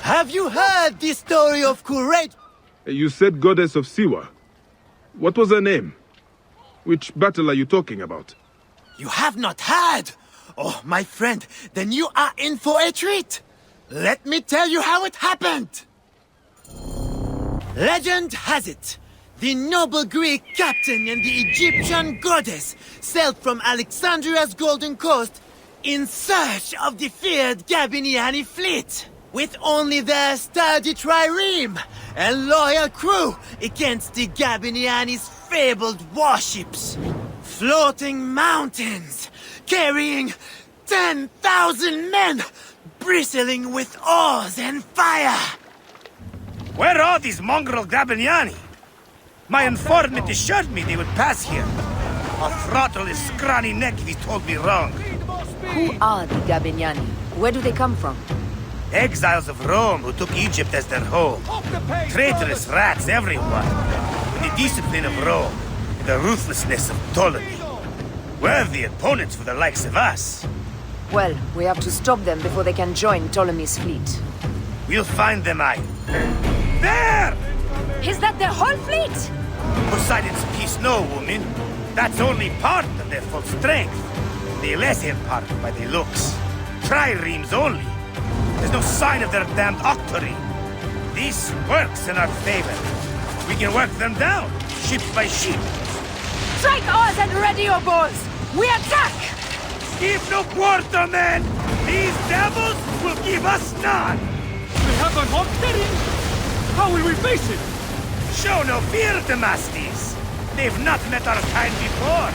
Have you heard the story of Corsair? You said Goddess of Siwa. What was her name? Which battle are you talking about? You have not heard? Oh, my friend, then you are in for a treat. Let me tell you how it happened. Legend has it, the noble Greek captain and the Egyptian goddess sailed from Alexandria's Golden Coast in search of the feared Gabiniani fleet, with only their sturdy trireme and loyal crew against the Gabiniani's fabled warships. Floating mountains, carrying 10,000 men, bristling with oars and fire. Where are these mongrel Gabiniani? My informant assured me they would pass here. I'll throttle his scrawny neck if he told me wrong. Who are the Gabiniani? Where do they come from? Exiles of Rome who took Egypt as their home. Traitorous rats everywhere. With the discipline of Rome and the ruthlessness of Ptolemy. Worthy opponents for the likes of us. Well, we have to stop them before they can join Ptolemy's fleet. We'll find them, There! Is that their whole fleet? Poseidon's peace, no, woman. That's only part of their full strength. The lesser part by the looks. Triremes only. There's no sign of their damned octary. This works in our favor. We can work them down, ship by ship. Strike oars and ready your bows! We attack! Give no quarter, men! These devils will give us none! We have an octary? How will we face it? Show no fear, Damastes. They've not met our kind before.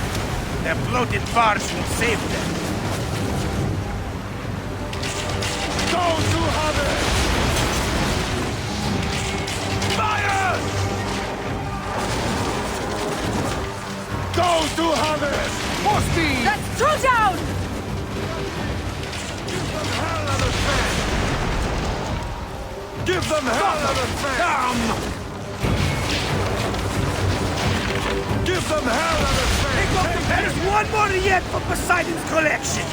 Their bloated barge will save them. Go to harvest! Fire! Go to harvest! For speed! Let's throw down! Give them hell of a fan! Down! Give them hell of a fan! There's one more yet for Poseidon's collection!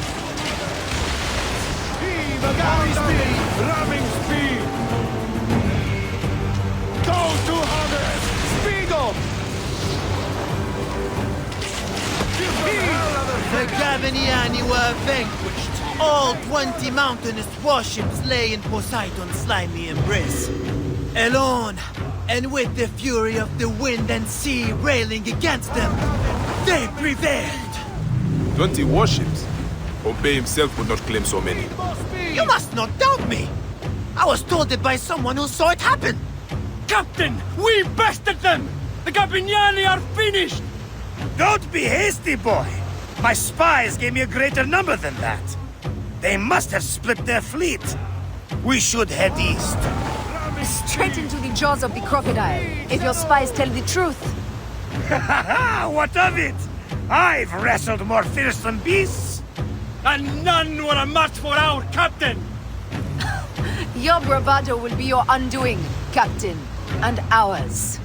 Ramming speed! Ramming speed! Go to harvest! Speed up! Give them hell of a The Gabiniani were vanquished. All 20 mountainous warships lay in Poseidon's slimy embrace. Alone, and with the fury of the wind and sea railing against them, they prevailed. 20 warships? Pompey himself would not claim so many. You must not doubt me. I was told it by someone who saw it happen. Captain, we bested them! The Gabiniani are finished! Don't be hasty, boy! My spies gave me a greater number than that. They must have split their fleet. We should head east. Straight into the jaws of the crocodile, if your spies tell the truth. What of it? I've wrestled more fearsome beasts. And none were a match for our captain! Your bravado will be your undoing, Captain, and ours.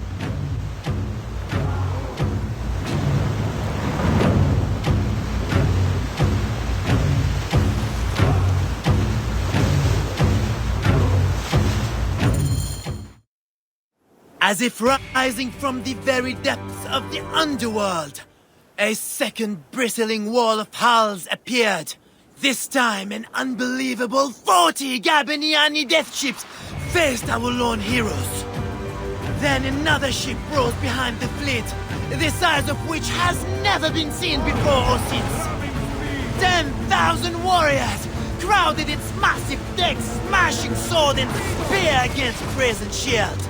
As if rising from the very depths of the underworld, a second bristling wall of hulls appeared. This time, an unbelievable 40 Gabiniani death ships faced our lone heroes. Then another ship rose behind the fleet, the size of which has never been seen before or since. 10,000 warriors crowded its massive decks, smashing sword and spear against brazen shield.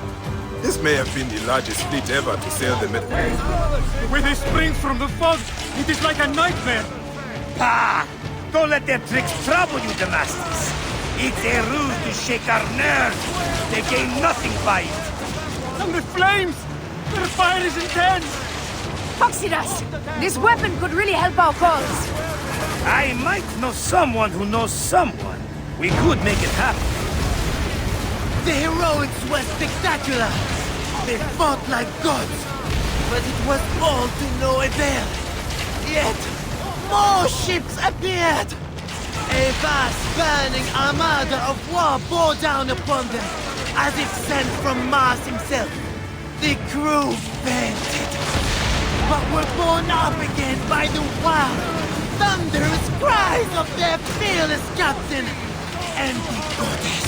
This may have been the largest fleet ever to sail the Mediterranean. With the springs from the fog, it is like a nightmare! Pah! Don't let their tricks trouble you, Damascus. It's a ruse to shake our nerves. They gain nothing by it. And the flames! Their fire is intense! Foxidas! This weapon could really help our cause! I might know someone who knows someone. We could make it happen. The heroics were spectacular. They fought like gods, but it was all to no avail. Yet, more ships appeared. A vast burning armada of war bore down upon them, as if sent from Mars himself. The crew fainted, but were borne up again by the wild, thunderous cries of their fearless captain and the goddess.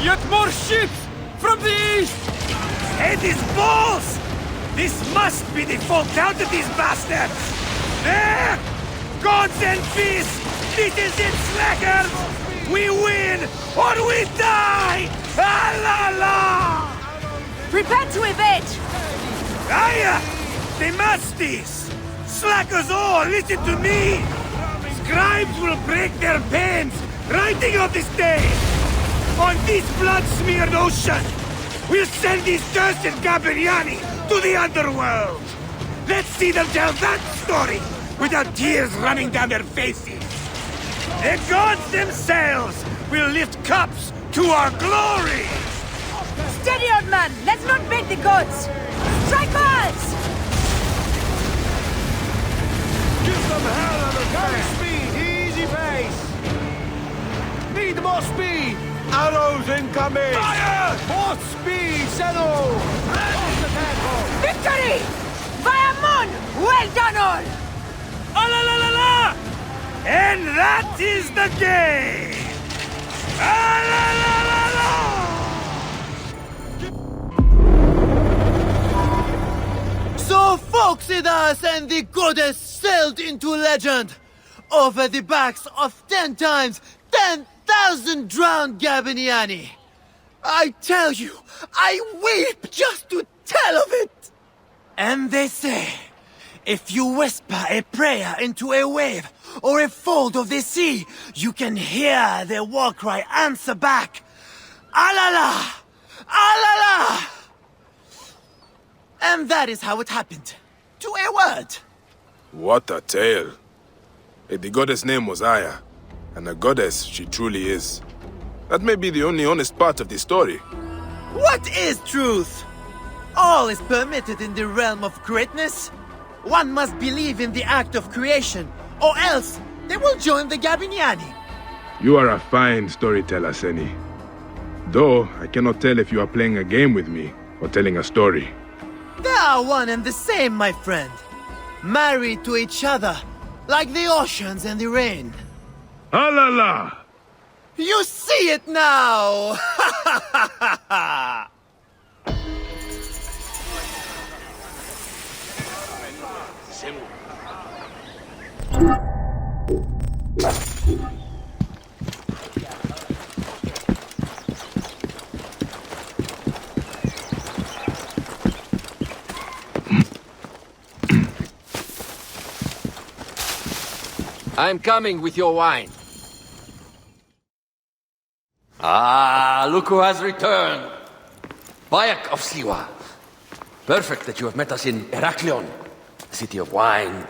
Yet more ships from the east! Head is balls! This must be the full count of these bastards! There! Gods and peace! This is it, slackers! We win or we die! Ah la la! Prepare to evade! Aya! They must this! Slackers all, listen to me! Scribes will break their pens, writing of this day! On this blood-smeared ocean, we'll send these cursed Gabriani to the underworld! Let's see them tell that story without tears running down their faces! The gods themselves will lift cups to our glory! Steady, old man! Let's not bait the gods! Strikers! Give them hell on the very speed, easy pace! Need more speed! Arrows incoming! Fire! More speed, settle! Off the tempo! Victory! Viamon! Well done all! Ah la la la la! And that is the game! Ah, la, la, la, la! So Phoxidas and the goddess sailed into legend, over the backs of 10 times 10,000 drowned Gabiniani. I tell you, I weep just to tell of it. And they say, if you whisper a prayer into a wave or a fold of the sea, you can hear their war cry answer back, Alala! Alala! And that is how it happened. To a word. What a tale. The goddess' name was Aya, and a goddess she truly is. That may be the only honest part of the story. What is truth? All is permitted in the realm of greatness. One must believe in the act of creation, or else they will join the Gabiniani. You are a fine storyteller, Seni. Though, I cannot tell if you are playing a game with me, or telling a story. They are one and the same, my friend. Married to each other, like the oceans and the rain. Alala! You see it now! I'm coming with your wine. Ah, look who has returned. Bayek of Siwa. Perfect that you have met us in Heraklion, the city of wine,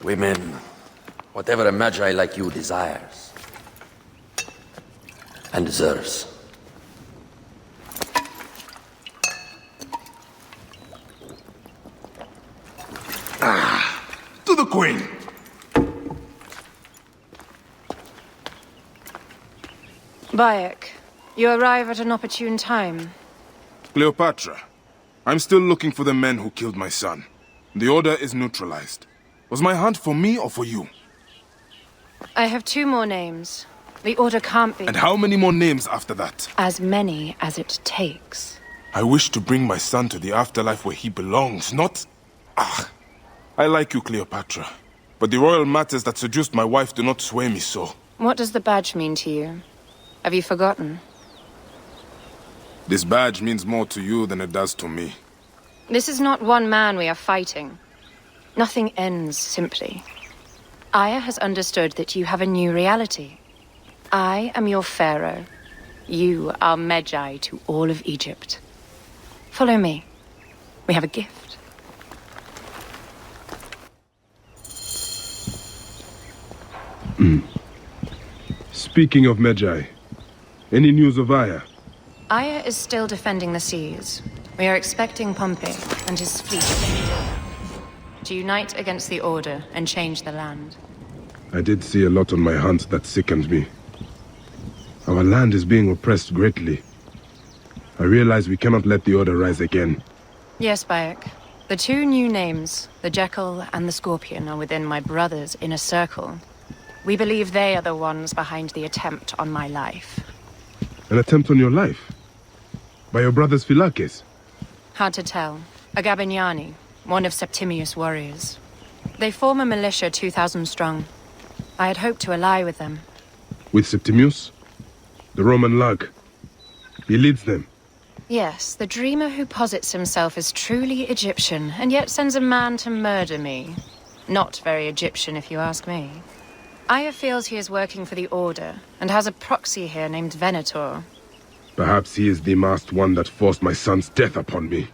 women, whatever a magi like you desires. And deserves. To the Queen! Bayek, you arrive at an opportune time. Cleopatra, I'm still looking for the men who killed my son. The Order is neutralized. Was my hunt for me or for you? I have 2 more names. The Order can't be... And how many more names after that? As many as it takes. I wish to bring my son to the afterlife where he belongs, not... I like you, Cleopatra. But the royal matters that seduced my wife do not sway me so. What does the badge mean to you? Have you forgotten? This badge means more to you than it does to me. This is not one man we are fighting. Nothing ends simply. Aya has understood that you have a new reality. I am your pharaoh. You are Medjay to all of Egypt. Follow me. We have a gift. Speaking of Medjay, any news of Aya? Aya is still defending the seas. We are expecting Pompey and his fleet to unite against the Order and change the land. I did see a lot on my hunt that sickened me. Our land is being oppressed greatly. I realize we cannot let the Order rise again. Yes, Bayek. The two new names, the Jekyll and the Scorpion, are within my brother's inner circle. We believe they are the ones behind the attempt on my life. An attempt on your life? By your brother's Phylakes? Hard to tell. A Gabignani, one of Septimius' warriors. They form a militia 2,000 strong. I had hoped to ally with them. With Septimius? The Roman lug. He leads them. Yes, the dreamer who posits himself as truly Egyptian, and yet sends a man to murder me. Not very Egyptian, if you ask me. Aya feels he is working for the Order, and has a proxy here named Venator. Perhaps he is the masked one that forced my son's death upon me.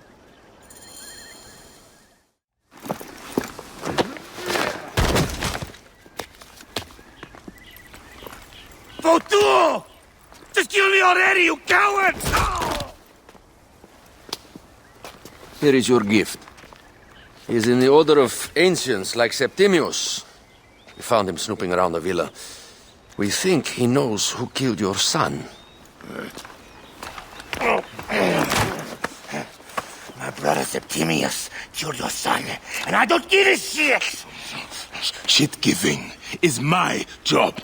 Votu! Just kill me already, you coward! Here is your gift. He is in the Order of Ancients, like Septimius. We found him snooping around the villa. We think he knows who killed your son. My brother Septimius killed your son, and I don't give a shit! Shit-giving is my job.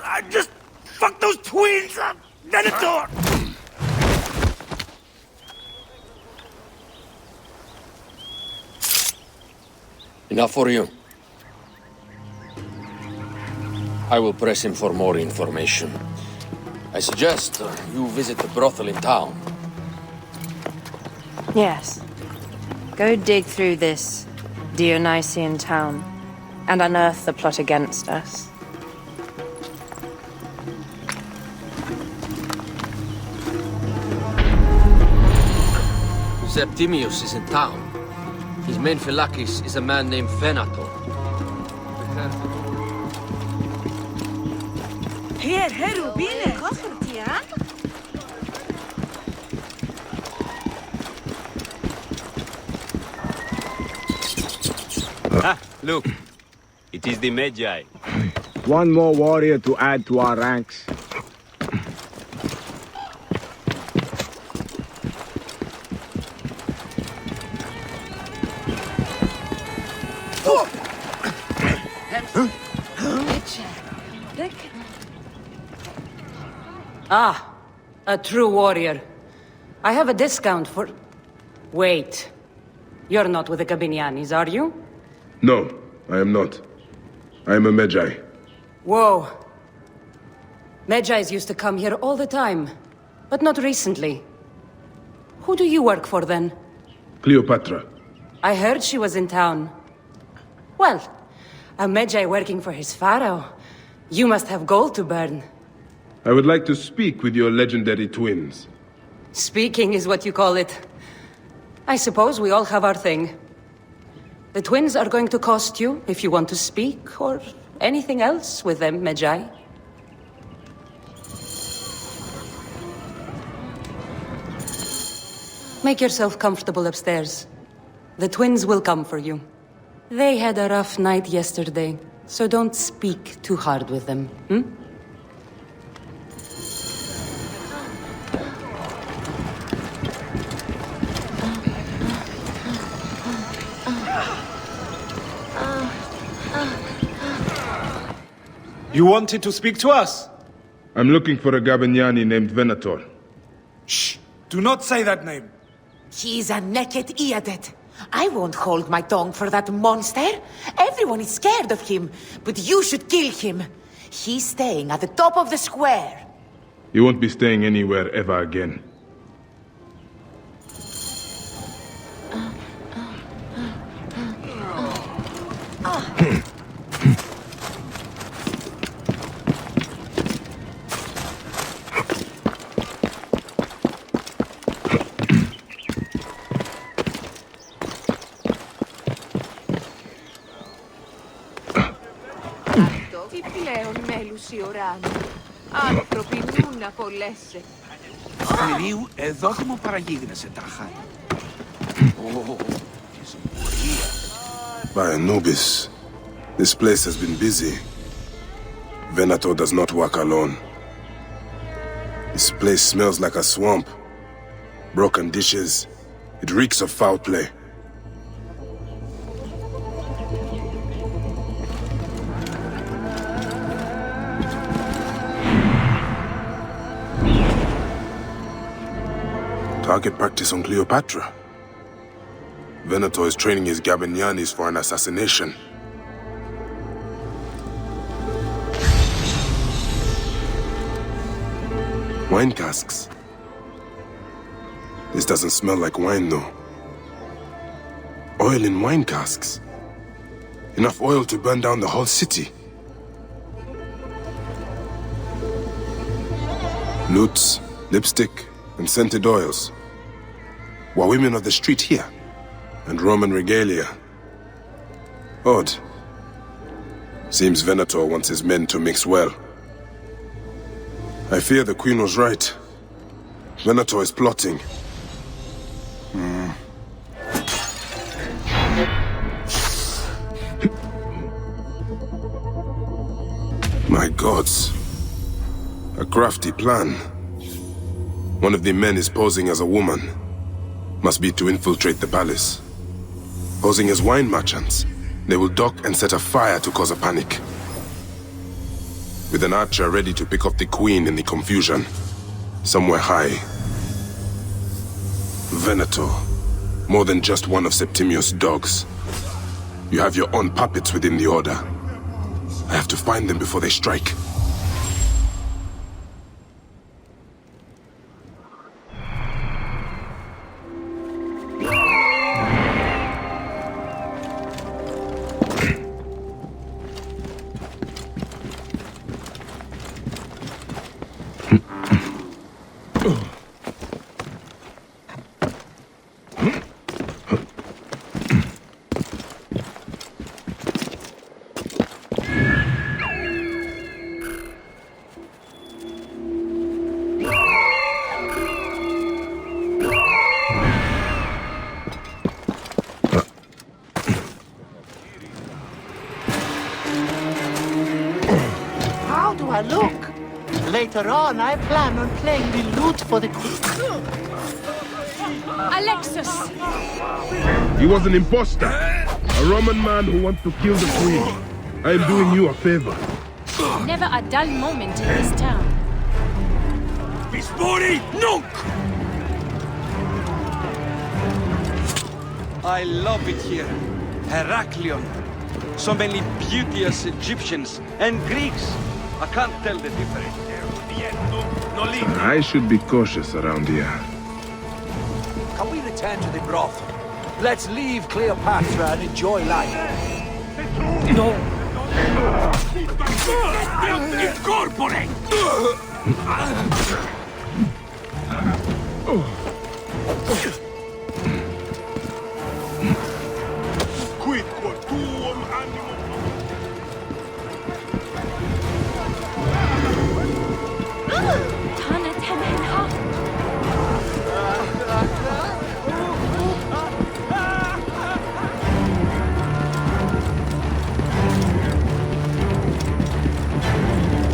I just fucked those twins up! Venator! Enough for you. I will press him for more information. I suggest you visit the brothel in town. Yes. Go dig through this Dionysian town, and unearth the plot against us. Septimius is in town. His main Phylakes is a man named Venator. Here, Rubine! Look. It is the Magi. One more warrior to add to our ranks. Ah, a true warrior. I have a discount for... Wait. You're not with the Gabignani's, are you? No, I am not. I am a Magi. Whoa. Magi's used to come here all the time, but not recently. Who do you work for, then? Cleopatra. I heard she was in town. Well, a Magi working for his pharaoh. You must have gold to burn. I would like to speak with your legendary twins. Speaking is what you call it. I suppose we all have our thing. The twins are going to cost you if you want to speak, or anything else with them, Magi. Make yourself comfortable upstairs. The twins will come for you. They had a rough night yesterday, so don't speak too hard with them, hmm? You wanted to speak to us? I'm looking for a Gabignani named Venator. Shh! Do not say that name. He's a naked idiot. I won't hold my tongue for that monster. Everyone is scared of him, but you should kill him. He's staying at the top of the square. You won't be staying anywhere ever again. Τι πλέον μέλους η ουράνη. Άνθρωποι νου να κολέσαι. Θηρίου, εδώ μου παραγίγνεσαι τάχα. By Anubis, this place has been busy. Venator does not work alone. This place smells like a swamp. Broken dishes. It reeks of foul play. Target practice on Cleopatra. Venator is training his Gabinianis for an assassination. Wine casks. This doesn't smell like wine, though. Oil in wine casks. Enough oil to burn down the whole city. Lutes, lipstick, and scented oils. Were women of the street here? And Roman regalia. Odd. Seems Venator wants his men to mix well. I fear the Queen was right. Venator is plotting. My gods. A crafty plan. One of the men is posing as a woman. Must be to infiltrate the palace. Posing as wine merchants, they will dock and set a fire to cause a panic. With an archer ready to pick off the queen in the confusion. Somewhere high. Venator. More than just one of Septimius' dogs. You have your own puppets within the Order. I have to find them before they strike. Later on, I plan on playing the lute for the queen. Alexis! He was an imposter. A Roman man who wants to kill the queen. I am doing you a favor. Never a dull moment in this town. Vispori nunc! I love it here. Heraklion. So many beauteous Egyptians and Greeks. I can't tell the difference. I should be cautious around here. Can we return to the brothel? Let's leave Cleopatra and enjoy life. No! Incorporate! Quid quod tuum animum. Tana Temenha.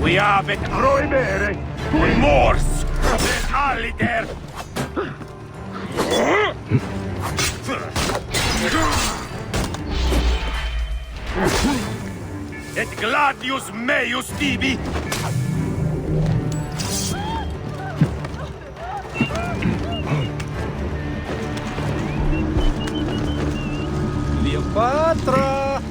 We habet prohibere remors per aliter. Et gladius meius tibi. Cleopatra!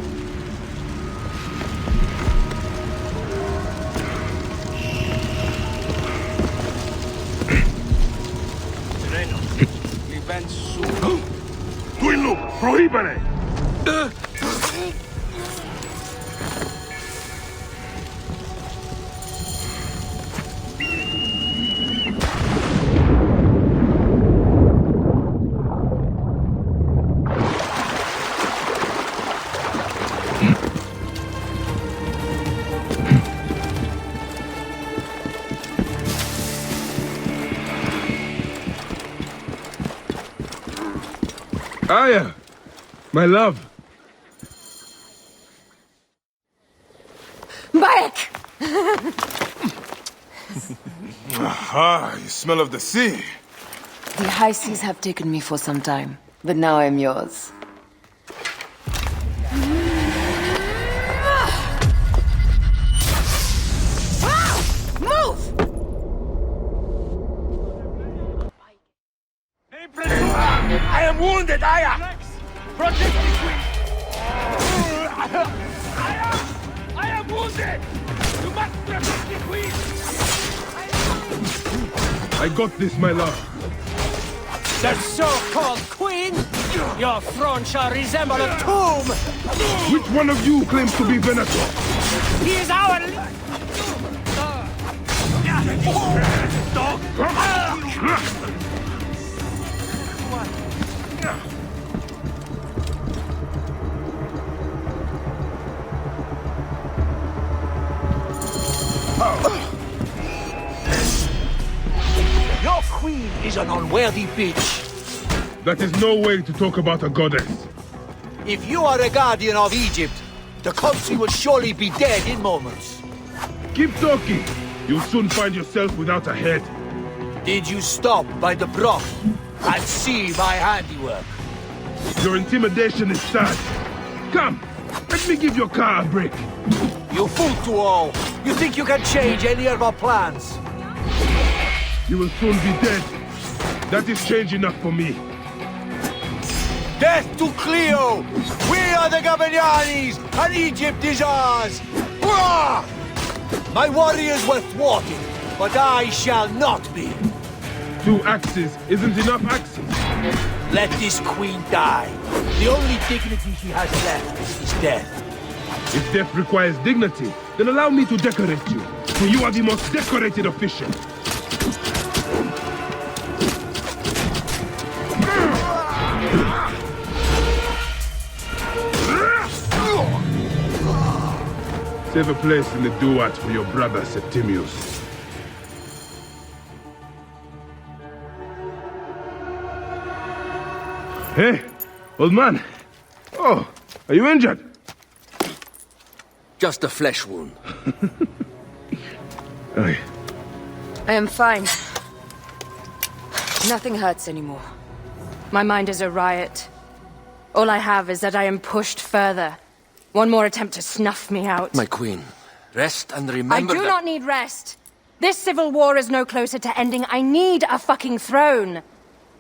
Sereno, mi ben su. Tuillu, prohibere! Aya! My love. Back! Ah, you smell of the sea. The high seas have taken me for some time, but now I'm yours. Move! I am wounded, Aya! Protect the queen! I am wounded! You must protect the queen! I got this, my love. The so-called queen? Your throne shall resemble a tomb! Which one of you claims to be Venator? He is our... Your queen is an unworthy bitch. That is no way to talk about a goddess. If you are a guardian of Egypt, the country will surely be dead in moments. Keep talking. You'll soon find yourself without a head. Did you stop by the broth and see my handiwork? Your intimidation is sad. Come, let me give your car a break. You fool to all! You think you can change any of our plans? You will soon be dead. That is change enough for me. Death to Cleo! We are the Gabianis, and Egypt is ours! Hurrah! My warriors were thwarted, but I shall not be. 2 axes isn't enough axes. Let this queen die. The only dignity she has left is death. If death requires dignity, then allow me to decorate you, for you are the most decorated official. Save a place in the duat for your brother Septimius. Hey, old man. Oh, are you injured? Just a flesh wound. Aye. I am fine. Nothing hurts anymore. My mind is a riot. All I have is that I am pushed further. One more attempt to snuff me out. My queen, rest and remember I do not need rest. This civil war is no closer to ending. I need a fucking throne.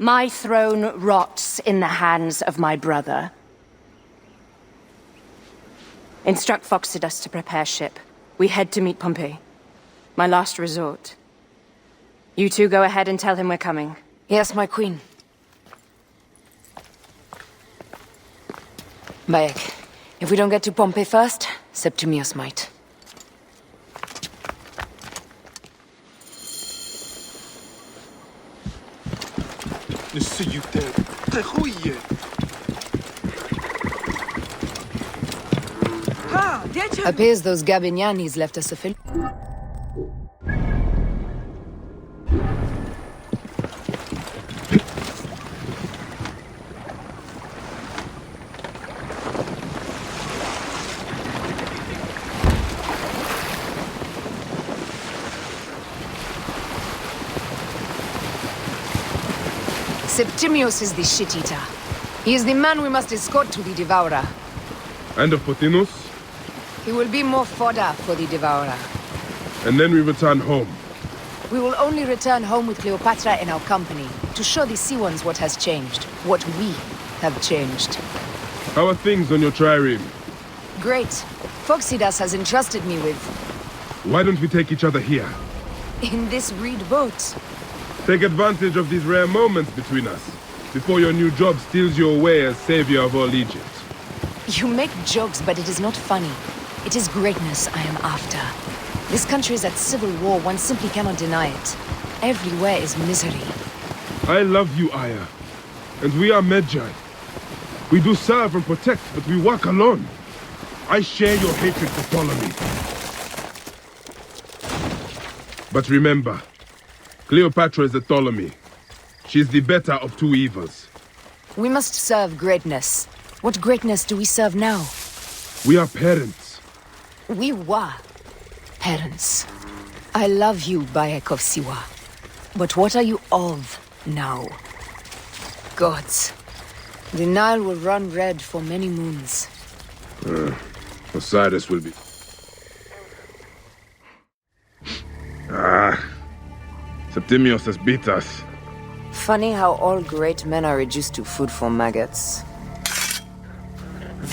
My throne rots in the hands of my brother. Instruct Phoxidas to prepare ship. We head to meet Pompey. My last resort. You two go ahead and tell him we're coming. Yes, my queen. Bayek, if we don't get to Pompey first, Septimius might. Appears those Gabinianis left us a fill. Septimius is the shit-eater. He is the man we must escort to the Devourer. And of Pothinus? He will be more fodder for the Devourer. And then we return home. We will only return home with Cleopatra in our company, to show the Sea Ones what has changed, what we have changed. How are things on your trireme? Great. Phoxidas has entrusted me with... Why don't we take each other here? in this reed boat. Take advantage of these rare moments between us, before your new job steals you away as savior of all Egypt. You make jokes, but it is not funny. It is greatness I am after. This country is at civil war, one simply cannot deny it. Everywhere is misery. I love you, Aya. And we are Medjay. We do serve and protect, but we work alone. I share your hatred for Ptolemy. But remember, Cleopatra is a Ptolemy. She is the better of two evils. We must serve greatness. What greatness do we serve now? We are parents. We were parents. I love you, Bayek of Siwa. But what are you of now? Gods. The Nile will run red for many moons. Osiris will be... Septimius has beat us. Funny how all great men are reduced to food for maggots.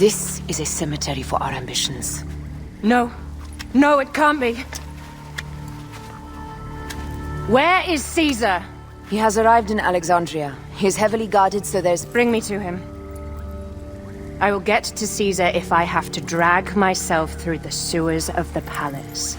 This is a cemetery for our ambitions. No. No, it can't be. Where is Caesar? He has arrived in Alexandria. He is heavily guarded, so there's... Bring me to him. I will get to Caesar if I have to drag myself through the sewers of the palace.